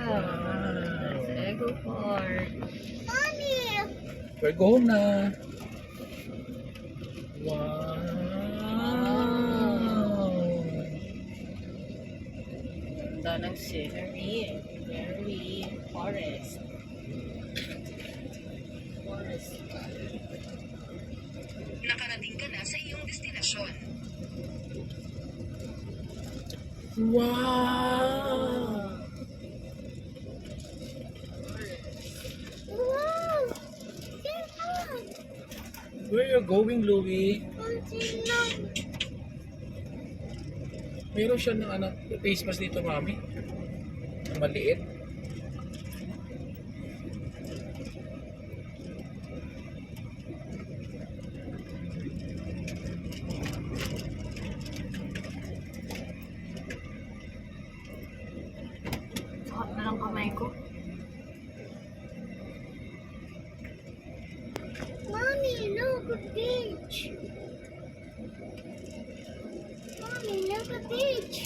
Sa Eco Park. Mommy! We're going na. Wow. Ganda ng scenery. Very forest. Forest. Nakarating ka na sa iyong destinasyon. Wow. Wow! Get on! Where you going, Louie? Meron siya ng anak, face mask dito, mami. Maliit. Sakot na lang kamay ko. Mommy, look a beach! Mommy, look a beach!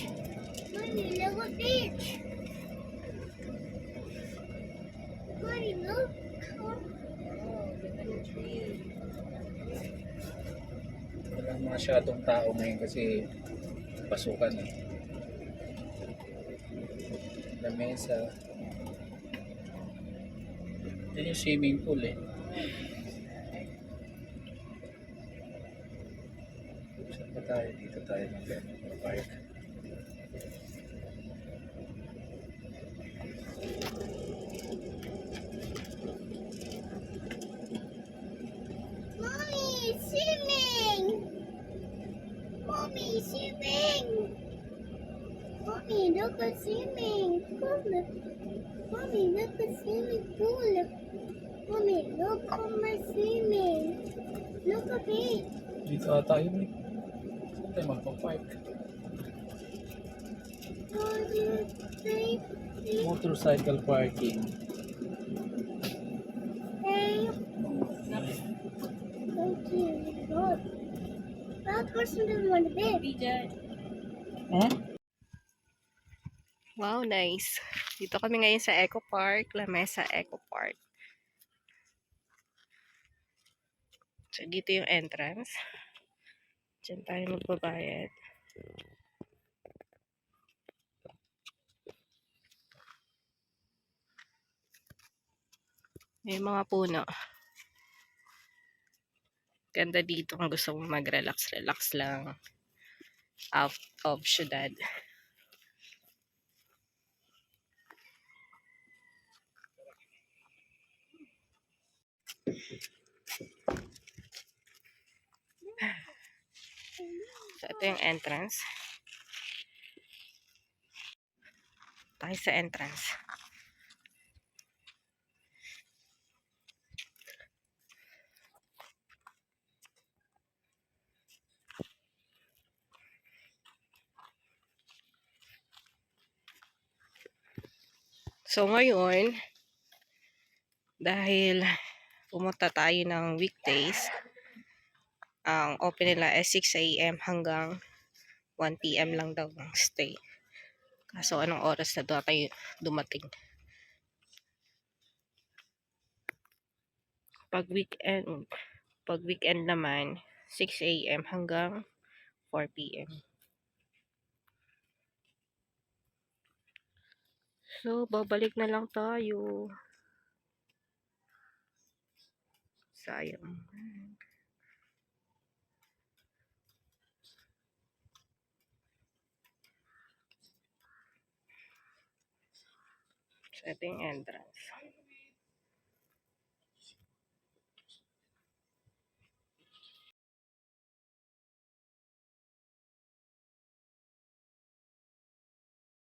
Mommy, look a beach! Mommy, look! Walang masyadong tao ngayon kasi pasukan eh. La Mesa. Yan yung swimming pool eh. Saan pa tayo? Dito tayo mag-park. Mommy, swimming! Mommy, swimming! Mommy, look at swimming pool! Mommy, look at swimming pool! Mommy, look at my swimming! Look at it! Dito tayo eh. Saan tayo magpa-park? Oh, you say, Motorcycle parking. hey, thank you. God. That person doesn't want to bed. Huh? Wow, nice. Dito kami ngayon sa Eco Park, La Mesa Eco Park. So, dito yung entrance. Diyan tayo magbabayad. May mga puno. Ganda dito kung gusto mong mag-relax lang. Out of syudad. So, ito yung entrance. Tayo sa entrance. So, ngayon, dahil pumunta tayo ng weekdays, ang open nila is 6 a.m. hanggang 1 p.m. lang daw ang stay. Kaso anong oras na daw tayo dumating? Pag weekend naman, 6 a.m. hanggang 4 p.m. So, babalik na lang tayo. Sayang. So, ito yung entrance.